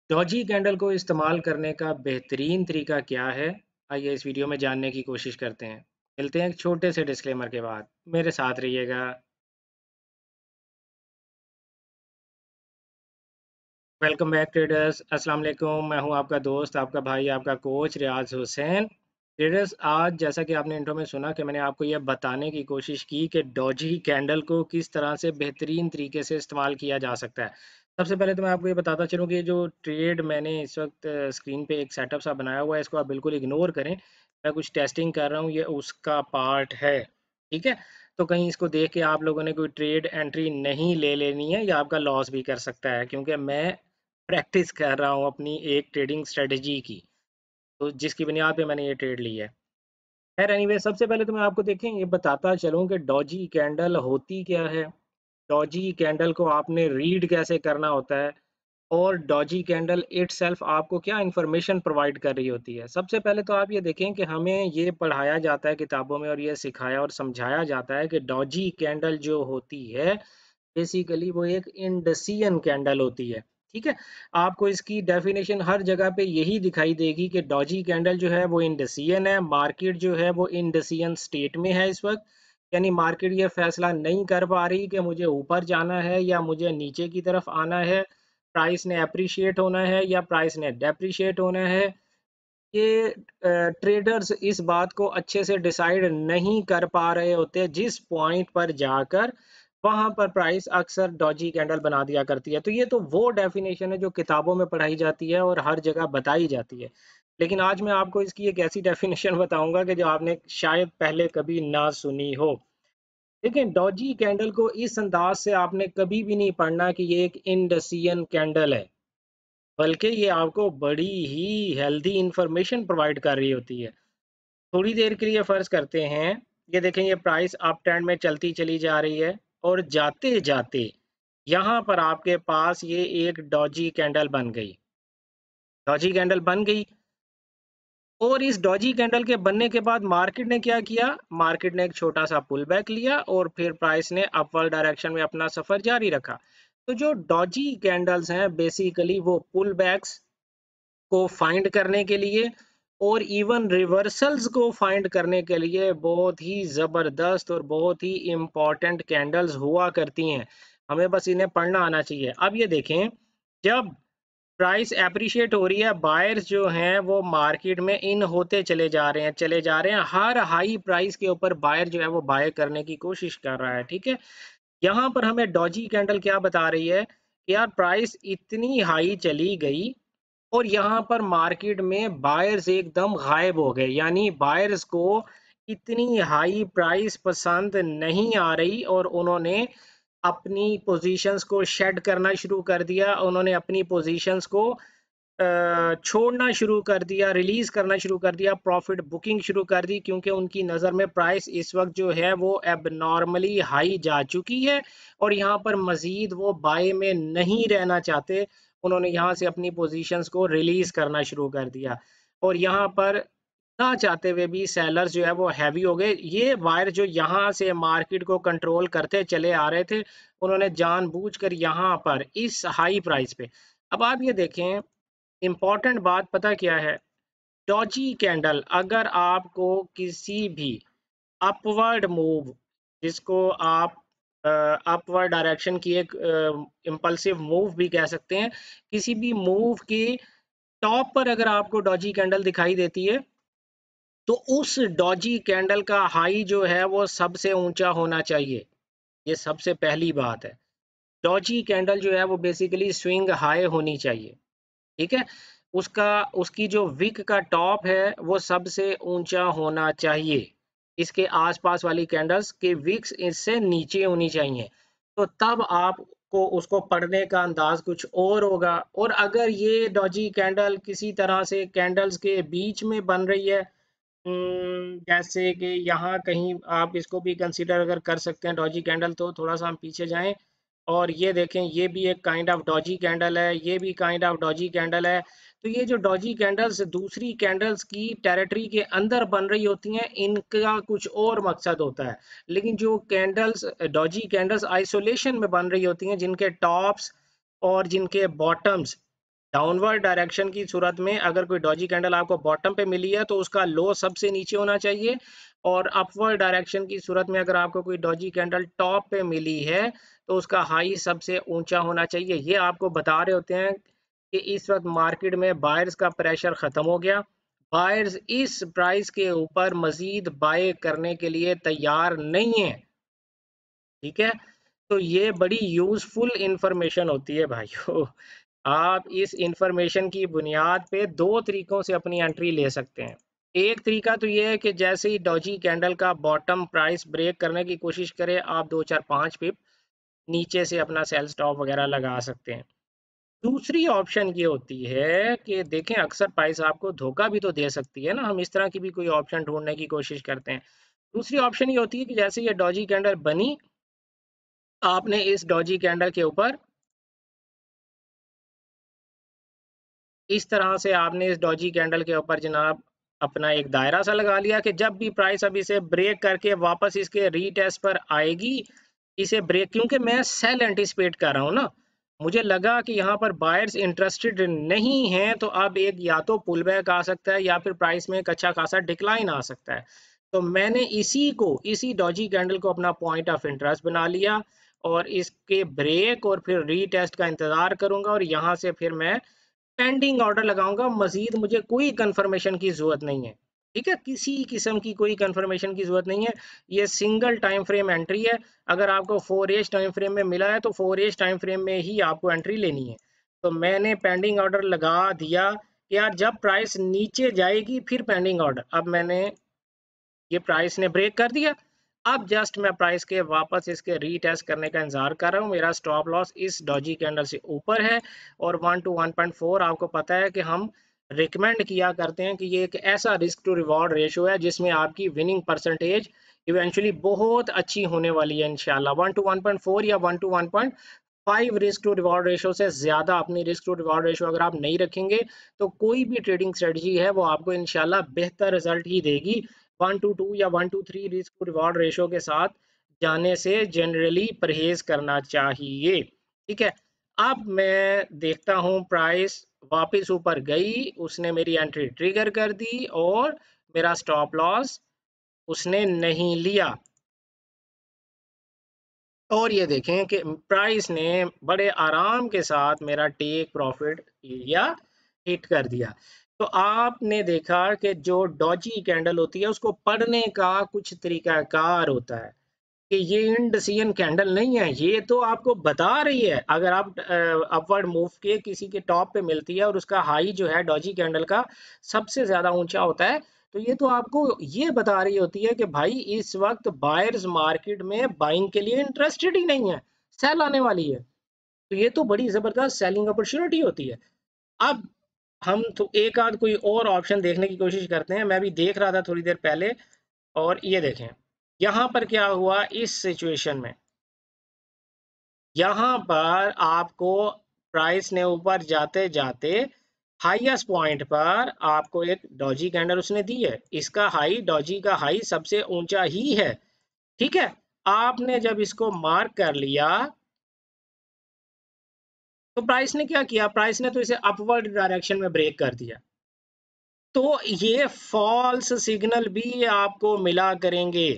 Doge candle को इस्तेमाल करने का बेहतरीन तरीका क्या है? आइए इस वीडियो में जानने की कोशिश करते हैं। मिलते हैं एक छोटे से डिस्क्लेमर के बाद। मेरे साथ रहिएगा। Welcome back traders. अस्सलाम वालेकुम। मैं हूं आपका दोस्त, आपका भाई, आपका कोच रियाज हुसैन। ट्रेडर्स, आज जैसा कि आपने इंट्रो में सुना कि मैंने आपको यह बताने की कोशिश की कि डॉजी कैंडल को किस तरह से बेहतरीन तरीके से इस्तेमाल किया जा सकता है। सबसे पहले तो मैं आपको ये बताता चलूँ कि जो ट्रेड मैंने इस वक्त स्क्रीन पे एक सेटअप सा बनाया हुआ है, इसको आप बिल्कुल इग्नोर करें। मैं कुछ टेस्टिंग कर रहा हूँ, ये उसका पार्ट है। ठीक है, तो कहीं इसको देख के आप लोगों ने कोई ट्रेड एंट्री नहीं ले लेनी है या आपका लॉस भी कर सकता है, क्योंकि मैं प्रैक्टिस कर रहा हूँ अपनी एक ट्रेडिंग स्ट्रेटजी की, तो जिसकी बुनियाद पे मैंने ये ट्रेड ली है। खैर एनीवे, सबसे पहले तो मैं आपको देखें ये बताता चलूँ कि डॉजी कैंडल होती क्या है, डॉजी कैंडल को आपने रीड कैसे करना होता है, और डॉजी कैंडल इटसेल्फ आपको क्या इन्फॉर्मेशन प्रोवाइड कर रही होती है। सबसे पहले तो आप ये देखें कि हमें ये पढ़ाया जाता है किताबों में और ये सिखाया और समझाया जाता है कि डॉजी कैंडल जो होती है बेसिकली वो एक इंडसियन कैंडल होती है। ठीक है, आपको इसकी डेफिनेशन हर जगह पे यही दिखाई देगी कि डॉजी कैंडल जो है वो इंडसियन है, मार्केट जो है वो इंडसियन स्टेट में है इस वक्त। यानी मार्केट ये फैसला नहीं कर पा रही कि मुझे ऊपर जाना है या मुझे नीचे की तरफ आना है, प्राइस ने अप्रिशिएट होना है या प्राइस ने डेप्रिशिएट होना है। ये ट्रेडर्स इस बात को अच्छे से डिसाइड नहीं कर पा रहे होते, जिस पॉइंट पर जाकर वहां पर प्राइस अक्सर डॉजी कैंडल बना दिया करती है। तो ये तो वो डेफिनेशन है जो किताबों में पढ़ाई जाती है और हर जगह बताई जाती है। लेकिन आज मैं आपको इसकी एक ऐसी डेफिनेशन बताऊंगा कि जो आपने शायद पहले कभी ना सुनी हो। देखिए, डॉजी कैंडल को इस अंदाज से आपने कभी भी नहीं पढ़ना कि ये एक इंडसियन कैंडल है, बल्कि ये आपको बड़ी ही हेल्दी इंफॉर्मेशन प्रोवाइड कर रही होती है। थोड़ी देर के लिए फर्ज करते हैं, ये देखें ये प्राइस अप ट्रेंड में चलती चली जा रही है और जाते जाते यहाँ पर आपके पास ये एक डॉजी कैंडल बन गई। डॉजी कैंडल बन गई और इस डॉजी कैंडल के बनने के बाद मार्केट ने क्या किया, मार्केट ने एक छोटा सा पुल बैक लिया और फिर प्राइस ने अपवर्ड डायरेक्शन में अपना सफर जारी रखा। तो जो डॉजी कैंडल्स हैं बेसिकली वो पुल बैक्स को फाइंड करने के लिए और इवन रिवर्सल्स को फाइंड करने के लिए बहुत ही ज़बरदस्त और बहुत ही इम्पॉर्टेंट कैंडल्स हुआ करती हैं। हमें बस इन्हें पढ़ना आना चाहिए। अब ये देखें, जब प्राइस एप्रिशिएट हो रही है, बायर्स जो हैं वो मार्केट में इन होते चले जा रहे हैं, हर हाई प्राइस के ऊपर बायर जो है वो बाय करने की कोशिश कर रहा है। ठीक है, यहाँ पर हमें डॉजी कैंडल क्या बता रही है कि यार प्राइस इतनी हाई चली गई और यहाँ पर मार्केट में बायर्स एकदम गायब हो गए, यानी बायर्स को इतनी हाई प्राइस पसंद नहीं आ रही और उन्होंने अपनी पोजीशंस को शेड करना शुरू कर दिया, उन्होंने अपनी पोजीशंस को छोड़ना शुरू कर दिया, रिलीज करना शुरू कर दिया, प्रॉफिट बुकिंग शुरू कर दी, क्योंकि उनकी नज़र में प्राइस इस वक्त जो है वो एबनॉर्मली हाई जा चुकी है और यहाँ पर मजीद वो बाय में नहीं रहना चाहते। उन्होंने यहाँ से अपनी पोजीशंस को रिलीज करना शुरू कर दिया और यहाँ पर ना चाहते हुए भी सेलर्स जो है वो हैवी हो गए। ये वायर जो यहाँ से मार्केट को कंट्रोल करते चले आ रहे थे, उन्होंने जानबूझकर यहाँ पर इस हाई प्राइस पे, अब आप ये देखें, इम्पॉर्टेंट बात पता क्या है, डॉजी कैंडल अगर आपको किसी भी अपवर्ड मूव, जिसको आप अपवर्ड डायरेक्शन की एक इम्पल्सिव मूव भी कह सकते हैं, किसी भी मूव के टॉप पर अगर आपको डॉजी कैंडल दिखाई देती है तो उस डॉजी कैंडल का हाई जो है वो सबसे ऊंचा होना चाहिए। ये सबसे पहली बात है। डॉजी कैंडल जो है वो बेसिकली स्विंग हाई होनी चाहिए। ठीक है, उसका उसकी जो विक का टॉप है वो सबसे ऊंचा होना चाहिए। इसके आसपास वाली कैंडल्स के विक्स इससे नीचे होनी चाहिए, तो तब आपको उसको पढ़ने का अंदाज कुछ और होगा। और अगर ये डॉजी कैंडल किसी तरह से कैंडल्स के बीच में बन रही है, जैसे कि यहाँ कहीं आप इसको भी कंसीडर अगर कर सकते हैं डॉजी कैंडल, तो थोड़ा सा हम पीछे जाएं और ये देखें, ये भी एक काइंड ऑफ डॉजी कैंडल है, ये भी काइंड ऑफ डॉजी कैंडल है। तो ये जो डॉजी कैंडल्स दूसरी कैंडल्स की टेरिटरी के अंदर बन रही होती हैं, इनका कुछ और मकसद होता है। लेकिन जो कैंडल्स डॉजी कैंडल्स आइसोलेशन में बन रही होती हैं, जिनके टॉप्स और जिनके बॉटम्स डाउनवर्ड डायरेक्शन की सूरत में अगर कोई डॉजी कैंडल आपको बॉटम पे मिली है तो उसका लो सबसे नीचे होना चाहिए, और अपवर्ड डायरेक्शन की सूरत में अगर आपको कोई डॉजी कैंडल टॉप पे मिली है तो उसका हाई सबसे ऊंचा होना चाहिए। ये आपको बता रहे होते हैं कि इस वक्त मार्केट में बायर्स का प्रेशर खत्म हो गया, बायर्स इस प्राइस के ऊपर मजीद बाय करने के लिए तैयार नहीं है। ठीक है, तो ये बड़ी यूजफुल इंफॉर्मेशन होती है भाइयों। आप इस इंफॉर्मेशन की बुनियाद पे दो तरीकों से अपनी एंट्री ले सकते हैं। एक तरीका तो ये है कि जैसे ही डॉजी कैंडल का बॉटम प्राइस ब्रेक करने की कोशिश करे, आप 2 4 5 पिप नीचे से अपना सेल स्टॉप वगैरह लगा सकते हैं। दूसरी ऑप्शन ये होती है कि देखें, अक्सर प्राइस आपको धोखा भी तो दे सकती है ना, हम इस तरह की भी कोई ऑप्शन ढूंढने की कोशिश करते हैं। दूसरी ऑप्शन ये होती है कि जैसे ये डॉजी कैंडल बनी, आपने इस डॉजी कैंडल के ऊपर इस तरह से आपने इस डॉजी कैंडल के ऊपर जनाब अपना एक दायरा सा लगा लिया कि जब भी प्राइस अब इसे ब्रेक करके वापस इसके रीटेस्ट पर आएगी, इसे ब्रेक, क्योंकि मैं सेल एंटिसिपेट कर रहा हूँ ना, मुझे लगा कि यहाँ पर बायर्स इंटरेस्टेड नहीं है, तो अब एक या तो पुल बैक आ सकता है या फिर प्राइस में एक अच्छा खासा डिक्लाइन आ सकता है। तो मैंने इसी डॉजी कैंडल को अपना पॉइंट ऑफ इंटरेस्ट बना लिया, और इसके ब्रेक और फिर रीटेस्ट का इंतजार करूंगा, और यहाँ से फिर मैं पेंडिंग ऑर्डर लगाऊंगा। मजीद मुझे कोई कंफर्मेशन की जरूरत नहीं है। ठीक है, किसी किस्म की कोई कंफर्मेशन की जरूरत नहीं है। ये सिंगल टाइम फ्रेम एंट्री है। अगर आपको 4 एज टाइम फ्रेम में मिला है तो 4 एज टाइम फ्रेम में ही आपको एंट्री लेनी है। तो मैंने पेंडिंग ऑर्डर लगा दिया कि यार जब प्राइस नीचे जाएगी फिर पेंडिंग ऑर्डर। अब मैंने ये प्राइस ने ब्रेक कर दिया, अब जस्ट मैं प्राइस के वापस इसके रीटेस्ट करने का इंतजार कर रहा हूँ। मेरा स्टॉप लॉस इस डॉजी कैंडल से ऊपर है, और 1 to 1.4 आपको पता है कि हम रिकमेंड किया करते हैं कि ये एक ऐसा रिस्क टू रिवॉर्ड रेशो है जिसमें आपकी विनिंग परसेंटेज इवेंचुअली बहुत अच्छी होने वाली है इंशाल्लाह। 1 to 1.4 या 1 to 1.5 risk to reward ratio से ज्यादा अपनी रिस्क टू रिवॉर्ड रेशो अगर आप नहीं रखेंगे तो कोई भी ट्रेडिंग स्ट्रेटजी है वो आपको इंशाल्लाह बेहतर रिजल्ट ही देगी। 1 to 2 या 1 to 3 risk to reward ratio के साथ जाने से जनरली परहेज करना चाहिए। ठीक है, अब मैं देखता हूँ प्राइस वापस ऊपर गई, उसने मेरी एंट्री ट्रिगर कर दी, और मेरा स्टॉप लॉस उसने नहीं लिया। और ये देखें कि प्राइस ने बड़े आराम के साथ मेरा टेक प्रॉफिट एरिया हिट कर दिया। तो आपने देखा कि जो डॉजी कैंडल होती है उसको पढ़ने का कुछ तरीकाकार होता है कि ये इंडिसियन कैंडल नहीं है, ये तो आपको बता रही है अगर आप अपवर्ड मूव के किसी के टॉप पे मिलती है और उसका हाई जो है डॉजी कैंडल का सबसे ज्यादा ऊंचा होता है, तो ये तो आपको ये बता रही होती है कि भाई इस वक्त बायर्स मार्केट में बाइंग के लिए इंटरेस्टेड ही नहीं है, सेल आने वाली है। तो ये तो बड़ी जबरदस्त सेलिंग अपॉर्चुनिटी होती है। अब हम तो एक आध कोई और ऑप्शन देखने की कोशिश करते हैं। मैं भी देख रहा था थोड़ी देर पहले, और ये देखें यहाँ पर क्या हुआ इस सिचुएशन में। यहाँ पर आपको प्राइस ने ऊपर जाते जाते हाईएस्ट पॉइंट पर आपको एक डॉजी कैंडल उसने दी है, इसका हाई डॉजी का हाई सबसे ऊंचा ही है। ठीक है, आपने जब इसको मार्क कर लिया तो प्राइस ने क्या किया, प्राइस ने तो इसे अपवर्ड डायरेक्शन में ब्रेक कर दिया। तो ये फॉल्स सिग्नल भी आपको मिला करेंगे,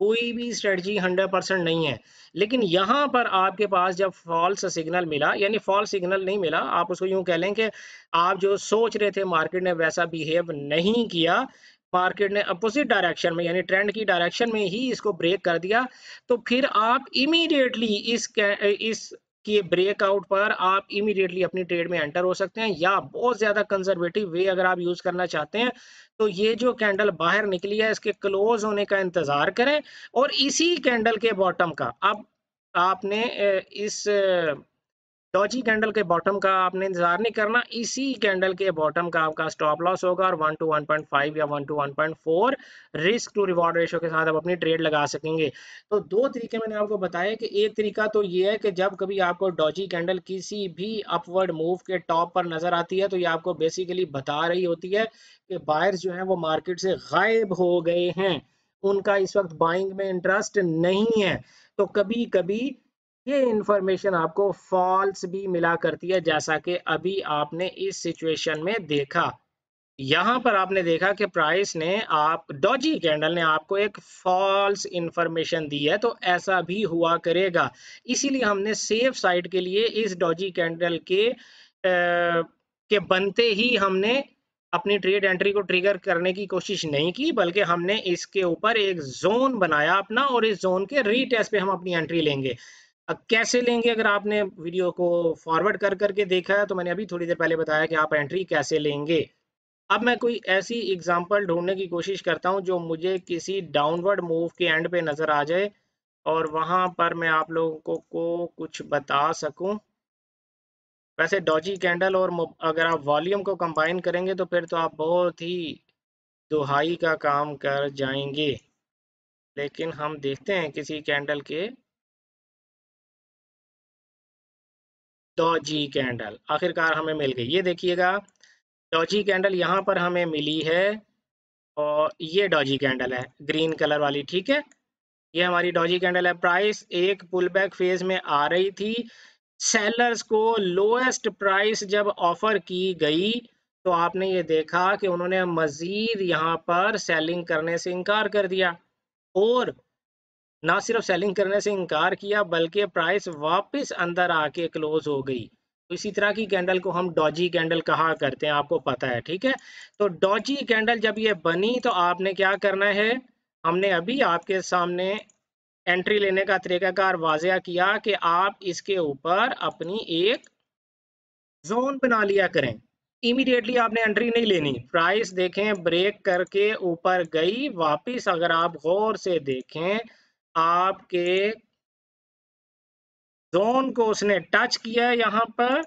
कोई भी स्ट्रेटजी 100% नहीं है। लेकिन यहाँ पर आपके पास जब फॉल्स सिग्नल मिला, यानी फॉल्स सिग्नल नहीं मिला, आप उसको यूं कह लें कि आप जो सोच रहे थे मार्केट ने वैसा बिहेव नहीं किया, मार्केट ने अपोजिट डायरेक्शन में यानी ट्रेंड की डायरेक्शन में ही इसको ब्रेक कर दिया। तो फिर आप इमीडिएटली इस कि ब्रेकआउट पर आप इमीडिएटली अपनी ट्रेड में एंटर हो सकते हैं, या बहुत ज्यादा कंजर्वेटिव वे अगर आप यूज करना चाहते हैं तो ये जो कैंडल बाहर निकली है इसके क्लोज होने का इंतजार करें, और इसी कैंडल के बॉटम का अब आपने इस डॉजी कैंडल के बॉटम का आपने इंतजार नहीं करना, इसी कैंडल के बॉटम का आपका स्टॉप लॉस होगा, और 1 to 1.5 या 1 to 1.4 risk to reward ratio के साथ आप अपनी ट्रेड लगा सकेंगे। तो दो तरीके मैंने आपको बताया कि एक तरीका तो ये है कि जब कभी आपको डॉजी कैंडल किसी भी अपवर्ड मूव के टॉप पर नजर आती है तो ये आपको बेसिकली बता रही होती है कि बायर्स जो है वो मार्केट से गायब हो गए हैं, उनका इस वक्त बाइंग में इंटरेस्ट नहीं है। तो कभी कभी ये इंफॉर्मेशन आपको फॉल्स भी मिला करती है, जैसा कि अभी आपने इस सिचुएशन में देखा। यहाँ पर आपने देखा कि प्राइस ने आप डॉजी कैंडल ने आपको एक फॉल्स इंफॉर्मेशन दी है, तो ऐसा भी हुआ करेगा। इसीलिए हमने सेफ साइड के लिए इस डॉजी कैंडल के बनते ही हमने अपनी ट्रेड एंट्री को ट्रिगर करने की कोशिश नहीं की, बल्कि हमने इसके ऊपर एक जोन बनाया अपना, और इस जोन के रीटेस्ट पे हम अपनी एंट्री लेंगे। अब कैसे लेंगे? अगर आपने वीडियो को फॉरवर्ड कर करके देखा है तो मैंने अभी थोड़ी देर पहले बताया कि आप एंट्री कैसे लेंगे। अब मैं कोई ऐसी एग्जांपल ढूंढने की कोशिश करता हूं जो मुझे किसी डाउनवर्ड मूव के एंड पे नजर आ जाए, और वहां पर मैं आप लोगों को कुछ बता सकूं। वैसे डॉजी कैंडल और अगर आप वॉल्यूम को कंबाइन करेंगे तो फिर तो आप बहुत ही दुहाई का काम कर जाएंगे। लेकिन हम देखते हैं किसी कैंडल के डॉजी कैंडल आखिरकार हमें मिल गई। ये देखिएगा, डॉजी कैंडल यहाँ पर हमें मिली है, और ये डॉजी कैंडल है ग्रीन कलर वाली, ठीक है। ये हमारी डॉजी कैंडल है। प्राइस एक पुल बैक फेज में आ रही थी। सेलर्स को लोएस्ट प्राइस जब ऑफर की गई तो आपने ये देखा कि उन्होंने मजीद यहाँ पर सेलिंग करने से इनकार कर दिया, और ना सिर्फ सेलिंग करने से इनकार किया बल्कि प्राइस वापस अंदर आके क्लोज हो गई। तो इसी तरह की कैंडल को हम डॉजी कैंडल कहा करते हैं, आपको पता है, ठीक है। तो डॉजी कैंडल जब ये बनी तो आपने क्या करना है? हमने अभी आपके सामने एंट्री लेने का तरीकाकार वाज़िया किया कि आप इसके ऊपर अपनी एक जोन बना लिया करें। इमीडिएटली आपने एंट्री नहीं लेनी। प्राइस देखें ब्रेक करके ऊपर गई वापस, अगर आप गौर से देखें आपके जोन को उसने टच किया यहाँ पर।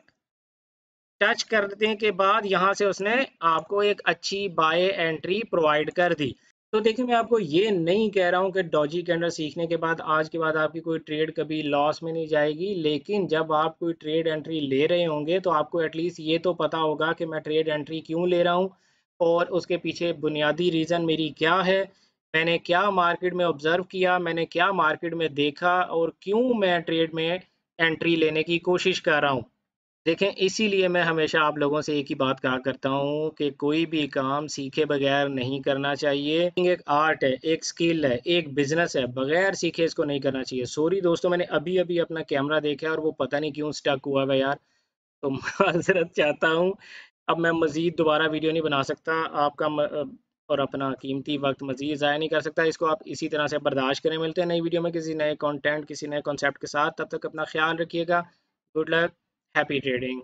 टच करने के बाद यहाँ से उसने आपको एक अच्छी बाय एंट्री प्रोवाइड कर दी। तो देखिए, मैं आपको ये नहीं कह रहा हूँ कि डॉजी कैंडल सीखने के बाद आज के बाद आपकी कोई ट्रेड कभी लॉस में नहीं जाएगी, लेकिन जब आप कोई ट्रेड एंट्री ले रहे होंगे तो आपको एटलीस्ट ये तो पता होगा कि मैं ट्रेड एंट्री क्यों ले रहा हूँ, और उसके पीछे बुनियादी रीज़न मेरी क्या है, मैंने क्या मार्केट में ऑब्जर्व किया, मैंने क्या मार्केट में देखा, और क्यों मैं ट्रेड में एंट्री लेने की कोशिश कर रहा हूँ। देखें, इसीलिए मैं हमेशा आप लोगों से एक ही बात कहा करता हूँ कि कोई भी काम सीखे बगैर नहीं करना चाहिए। एक आर्ट है, एक स्किल है, एक बिजनेस है, बगैर सीखे इसको नहीं करना चाहिए। सॉरी दोस्तों, मैंने अभी अभी अपना कैमरा देखा और वो पता नहीं क्यों स्टक हुआ है यार, तो माजरत चाहता हूँ। अब मैं मजीद दोबारा वीडियो नहीं बना सकता, आपका और अपना कीमती वक्त मजीद ज़ाया नहीं कर सकता। इसको आप इसी तरह से बर्दाश्त करें। मिलते हैं नई वीडियो में किसी नए कंटेंट, किसी नए कॉन्सेप्ट के साथ। तब तक अपना ख्याल रखिएगा। Good luck, happy trading.